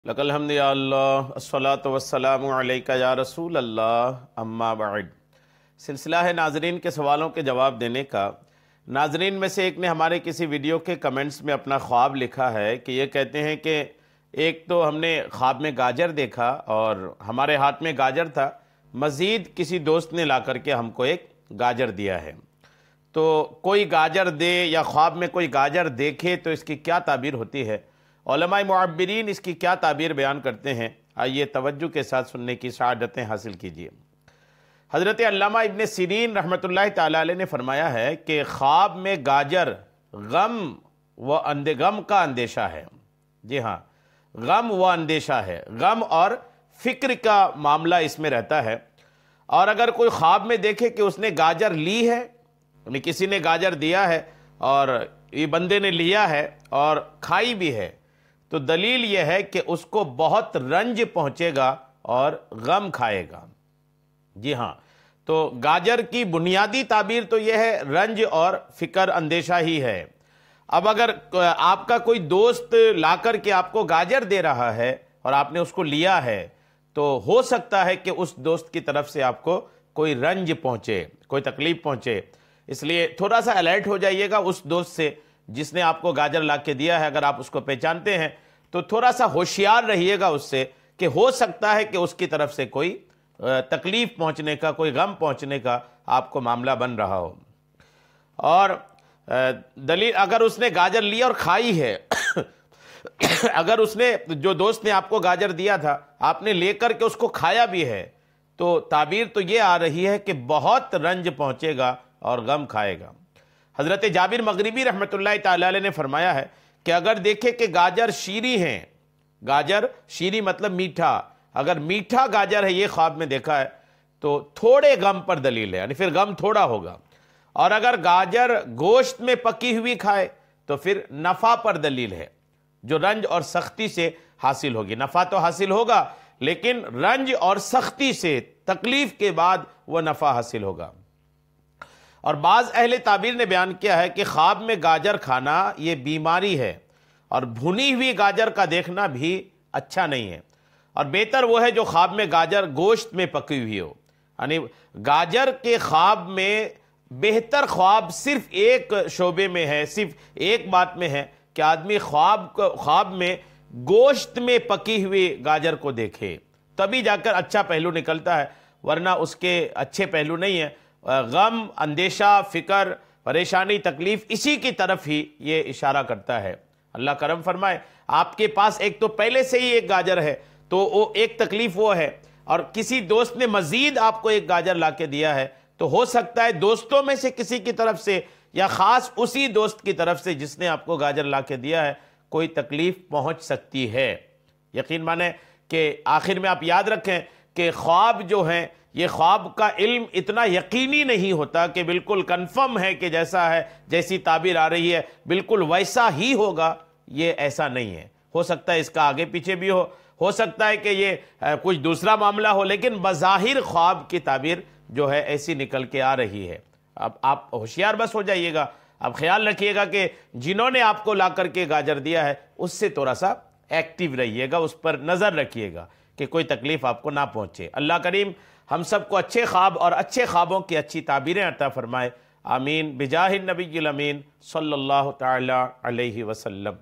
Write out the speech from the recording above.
لک الحمد یا اللہ الصلاۃ والسلام علیک یا رسول اللہ اما بعد۔ سلسلہ ہے ناظرین کے سوالوں کے جواب دینے کا۔ ناظرین میں سے ایک نے ہمارے کسی ویڈیو کے کمنٹس میں اپنا خواب لکھا ہے کہ یہ کہتے ہیں کہ ایک تو ہم نے خواب میں گاجر دیکھا اور ہمارے ہاتھ میں گاجر تھا، مزید کسی دوست نے لا کر کے ہم کو ایک گاجر دیا ہے، تو کوئی گاجر دے یا خواب میں کوئی گاجر دیکھے تو اس کی کیا تعبیر ہوتی ہے؟ علماء معبرین اس کی کیا تعبیر بیان کرتے ہیں؟ آئیے توجہ کے ساتھ سننے کی سعادتیں حاصل کیجیے۔ حضرت علامہ ابن سیرین رحمۃ اللہ تعالی علیہ نے فرمایا ہے کہ خواب میں گاجر غم کا اندیشہ ہے۔ جی ہاں، غم و اندیشہ ہے، غم اور فکر کا معاملہ اس میں رہتا ہے۔ اور اگر کوئی خواب میں دیکھے کہ اس نے گاجر لی ہے، یعنی کسی نے گاجر دیا ہے اور یہ بندے نے لیا ہے اور کھائی بھی ہے، تو دلیل یہ ہے کہ اس کو بہت رنج پہنچے گا اور غم کھائے گا۔ جی ہاں، تو گاجر کی بنیادی تعبیر تو یہ ہے رنج اور فکر اندیشہ ہی ہے۔ اب اگر آپ کا کوئی دوست لا کر کے آپ کو گاجر دے رہا ہے اور آپ نے اس کو لیا ہے، تو ہو سکتا ہے کہ اس دوست کی طرف سے آپ کو کوئی رنج پہنچے، کوئی تکلیف پہنچے۔ اس لیے تھوڑا سا الرٹ ہو جائیے گا اس دوست سے جس نے آپ کو گاجر لا کے دیا ہے۔ اگر آپ اس کو پہچانتے ہیں تو تھوڑا سا ہوشیار رہیے گا اس سے، کہ ہو سکتا ہے کہ اس کی طرف سے کوئی تکلیف پہنچنے کا، کوئی غم پہنچنے کا آپ کو معاملہ بن رہا ہو۔ اور دلیل، اگر اس نے گاجر لی اور کھائی ہے اگر اس نے، جو دوست نے آپ کو گاجر دیا تھا، آپ نے لے کر کے اس کو کھایا بھی ہے، تو تعبیر تو یہ آ رہی ہے کہ بہت رنج پہنچے گا اور غم کھائے گا۔ حضرت جابر مغربی رحمۃ اللہ تعالی علیہ نے فرمایا ہے کہ اگر دیکھے کہ گاجر شیریں ہیں، گاجر شیریں مطلب میٹھا، اگر میٹھا گاجر ہے یہ خواب میں دیکھا ہے تو تھوڑے غم پر دلیل ہے، یعنی پھر غم تھوڑا ہوگا۔ اور اگر گاجر گوشت میں پکی ہوئی کھائے تو پھر نفع پر دلیل ہے، جو رنج اور سختی سے حاصل ہوگی۔ نفع تو حاصل ہوگا لیکن رنج اور سختی سے، تکلیف کے بعد وہ نفع حاصل ہوگا۔ اور بعض اہل تعبیر نے بیان کیا ہے کہ خواب میں گاجر کھانا یہ بیماری ہے، اور بھنی ہوئی گاجر کا دیکھنا بھی اچھا نہیں ہے، اور بہتر وہ ہے جو خواب میں گاجر گوشت میں پکی ہوئی ہو۔ یعنی گاجر کے خواب میں بہتر خواب صرف ایک شعبے میں ہے، صرف ایک بات میں ہے کہ آدمی خواب میں گوشت میں پکی ہوئی گاجر کو دیکھے، تبھی جا کر اچھا پہلو نکلتا ہے، ورنہ اس کے اچھے پہلو نہیں ہے۔ غم، اندیشہ، فکر، پریشانی، تکلیف، اسی کی طرف ہی یہ اشارہ کرتا ہے۔ اللہ کرم فرمائے، آپ کے پاس ایک تو پہلے سے ہی ایک گاجر ہے، تو وہ ایک تکلیف وہ ہے، اور کسی دوست نے مزید آپ کو ایک گاجر لا کے دیا ہے، تو ہو سکتا ہے دوستوں میں سے کسی کی طرف سے یا خاص اسی دوست کی طرف سے جس نے آپ کو گاجر لا کے دیا ہے کوئی تکلیف پہنچ سکتی ہے۔ یقین مانیں کہ آخر میں آپ یاد رکھیں کہ خواب جو ہیں، یہ خواب کا علم اتنا یقینی نہیں ہوتا کہ بالکل کنفرم ہے کہ جیسا ہے، جیسی تعبیر آ رہی ہے بالکل ویسا ہی ہوگا، یہ ایسا نہیں ہے۔ ہو سکتا ہے اس کا آگے پیچھے بھی ہو سکتا ہے کہ یہ کچھ دوسرا معاملہ ہو، لیکن بظاہر خواب کی تعبیر جو ہے ایسی نکل کے آ رہی ہے۔ اب آپ ہوشیار بس ہو جائیے گا، اب خیال رکھیے گا کہ جنہوں نے آپ کو لا کر کے گاجر دیا ہے اس سے تھوڑا سا ایکٹیو رہیے گا، اس پر نظر رکھیے گا کہ کوئی تکلیف آپ کو نہ پہنچے۔ اللہ کریم ہم سب کو اچھے خواب اور اچھے خوابوں کی اچھی تعبیریں عطا فرمائے، آمین، بجاہ النبی الامین صلی اللہ تعالی علیہ وسلم۔